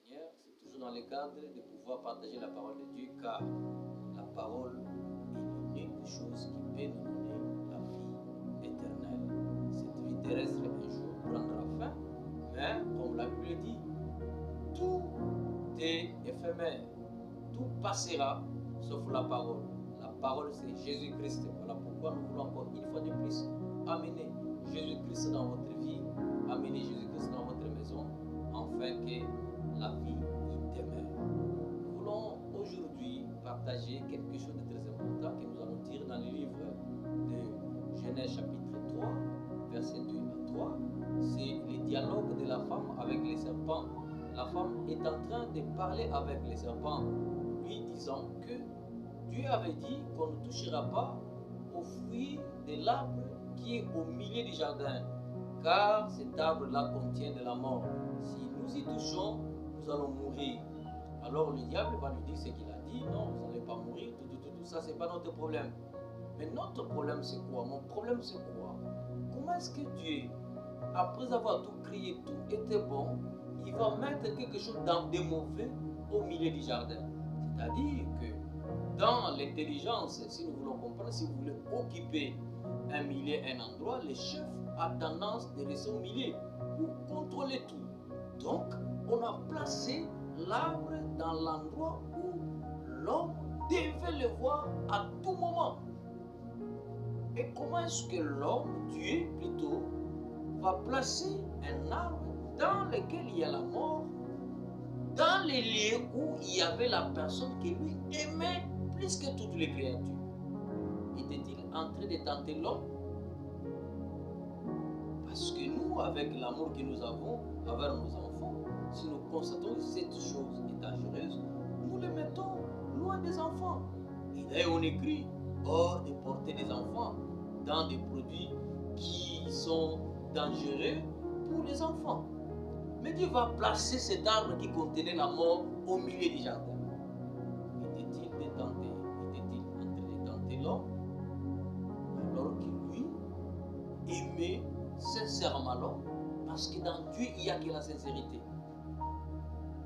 Seigneur, c'est toujours dans le cadre de pouvoir partager la parole de Dieu, car la parole est l'unique chose qui peut nous donner la vie éternelle. Cette vie terrestre un jour prendra fin, mais comme la Bible dit, tout est éphémère, tout passera sauf la parole. La parole c'est Jésus-Christ. Voilà pourquoi nous voulons encore une fois de plus amener Jésus-Christ dans votre vie, amener Jésus-Christ dans votre maison, afin que la vie y demeure. Nous voulons aujourd'hui partager quelque chose de très important que nous allons dire dans le livre de Genèse chapitre 3, versets 2 à 3. C'est le dialogue de la femme avec les serpents. La femme est en train de parler avec les serpents, lui disant que Dieu avait dit qu'on ne touchera pas au fruit de l'arbre qui est au milieu du jardin, car cet arbre-là contient de la mort. Si nous y touchons, nous allons mourir. Alors le diable va lui dire ce qu'il a dit, non, vous n'allez pas mourir, tout ça, c'est pas notre problème. Mais notre problème, c'est quoi? Mon problème, c'est quoi? Comment est-ce que Dieu, après avoir tout créé, tout était bon, il va mettre quelque chose de mauvais au milieu du jardin? C'est-à-dire que dans l'intelligence, si nous voulons comprendre, si vous voulez occuper un milieu, un endroit, le chef a tendance de rester au milieu pour contrôler tout. Donc, on a placé l'arbre dans l'endroit où l'homme devait le voir à tout moment. Et comment est-ce que l'homme, Dieu plutôt, va placer un arbre dans lequel il y a la mort, dans les lieux où il y avait la personne qui lui aimait plus que toutes les créatures? Était-il en train de tenter l'homme? Parce que nous, avec l'amour que nous avons envers nos enfants, si nous constatons que cette chose est dangereuse, nous les mettons loin des enfants. Et d'ailleurs, on écrit hors de portée des enfants dans des produits qui sont dangereux pour les enfants. Mais Dieu va placer cet arbre qui contenait la mort au milieu du jardin. Était-il en train de tenter l'homme, alors que lui aimait sincèrement l'homme? Parce que dans Dieu, il n'y a que la sincérité.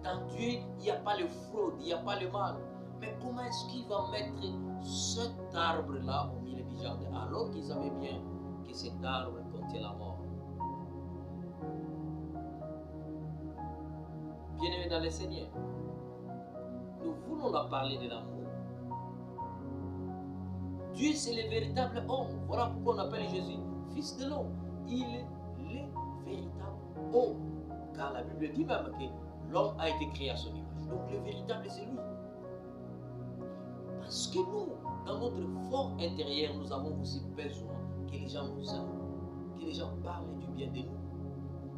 Dans Dieu, il n'y a pas le fraude, il n'y a pas le mal. Mais comment est-ce qu'il va mettre cet arbre-là au milieu du jardin, alors qu'ils savaient bien que cet arbre contient la mort? Bien-aimés dans le Seigneur, nous voulons leur parler de l'amour. Dieu, c'est le véritable homme. Voilà pourquoi on appelle Jésus fils de l'homme. Il est le véritable homme. Car la Bible dit même que l'homme a été créé à son image. Donc le véritable, c'est lui. Parce que nous, dans notre fort intérieur, nous avons aussi besoin que les gens nous aiment, que les gens parlent du bien de nous.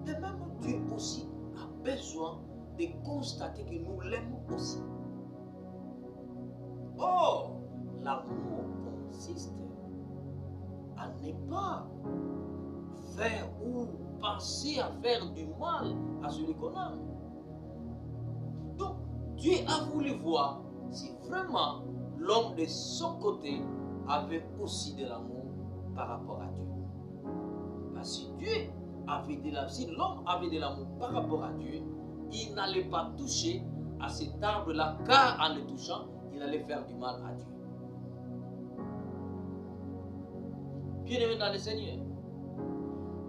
Mais même Dieu aussi a besoin de constater que nous l'aimons aussi. Or, l'amour consiste à ne pas faire ou penser à faire du mal à celui qu'on aime. Donc, Dieu a voulu voir si vraiment l'homme de son côté avait aussi de l'amour par rapport à Dieu. Parce que si Dieu avait de l'amour, si l'homme avait de l'amour par rapport à Dieu, il n'allait pas toucher à cet arbre-là, car en le touchant, il allait faire du mal à Dieu. Bien-aimés dans le Seigneur,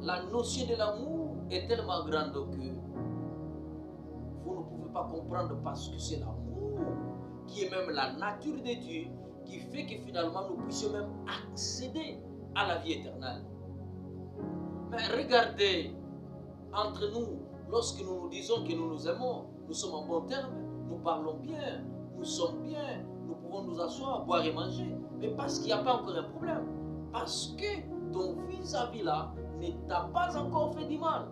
la notion de l'amour est tellement grande que vous ne pouvez pas comprendre, parce que c'est l'amour qui est même la nature de Dieu qui fait que finalement nous puissions même accéder à la vie éternelle. Mais regardez, entre nous, lorsque nous nous disons que nous nous aimons, nous sommes en bon terme, nous parlons bien, nous sommes bien, nous pouvons nous asseoir, boire et manger. Mais parce qu'il n'y a pas encore un problème. Parce que ton vis-à-vis là ne t'a pas encore fait du mal.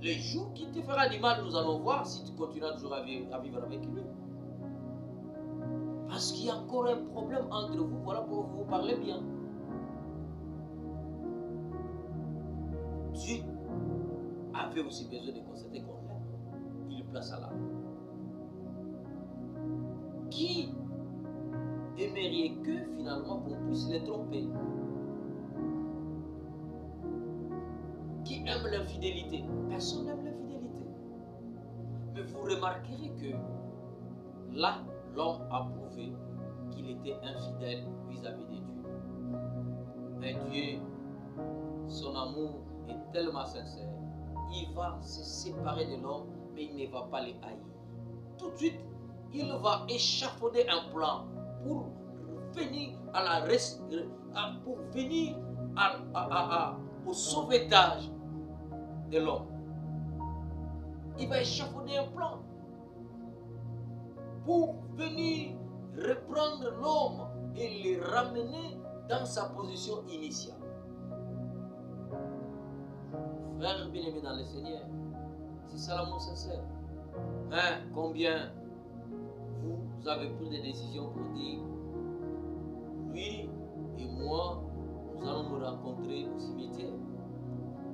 Le jour qui te fera du mal, nous allons voir si tu continueras toujours à vivre avec lui. Parce qu'il y a encore un problème entre vous, voilà pour vous parler bien. Dieu avait aussi besoin de constater qu'on l'aime. Il le place à l'âme. Qui aimerait que finalement qu'on puisse les tromper? Qui aime l'infidélité? Personne n'aime l'infidélité. Mais vous remarquerez que là, l'homme a prouvé qu'il était infidèle vis-à-vis de Dieu. Mais Dieu, son amour est tellement sincère, il va se séparer de l'homme, mais il ne va pas les haïr. Tout de suite, il va échafauder un plan pour venir au sauvetage de l'homme. Il va échafauder un plan pour venir reprendre l'homme et le ramener dans sa position initiale. Frères bien-aimés dans le Seigneur, c'est ça l'amour sincère. Hein, combien vous avez pris des décisions pour dire, lui et moi, nous allons nous rencontrer au cimetière.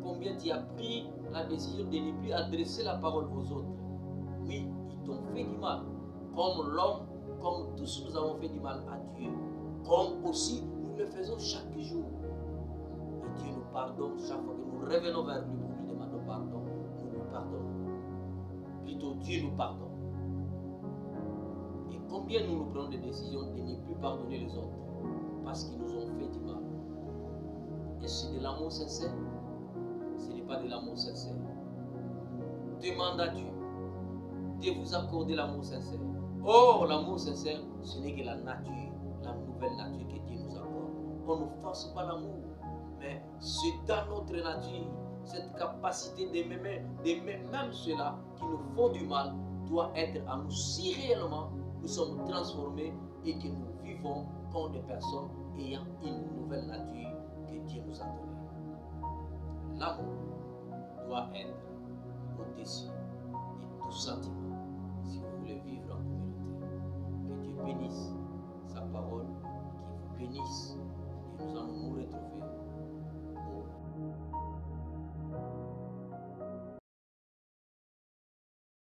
Combien tu as pris la décision de ne plus adresser la parole aux autres. Oui, ils t'ont fait du mal. Comme l'homme, comme tous nous avons fait du mal à Dieu. Comme aussi nous le faisons chaque jour. Et Dieu nous pardonne chaque fois que nous revenons vers lui pour lui demander pardon. Nous nous pardonnons. Plutôt Dieu nous pardonne. Et combien nous prenons des décisions de ne plus pardonner les autres parce qu'ils nous ont fait du mal. Et c'est de l'amour sincère. Ce n'est pas de l'amour sincère. Demande à Dieu de vous accorder l'amour sincère. Or, l'amour sincère, ce n'est que la nature, la nouvelle nature que Dieu nous accorde. On ne force pas l'amour, mais c'est dans notre nature, cette capacité d'aimer même ceux-là qui nous font du mal, doit être à nous si réellement nous sommes transformés et que nous vivons comme des personnes ayant une nouvelle nature que Dieu nous a donnée. L'amour doit être au-dessus de tout sentiment si vous voulez vivre en communauté. Que Dieu bénisse sa parole, qu'il vous bénisse et nous allons nous retrouver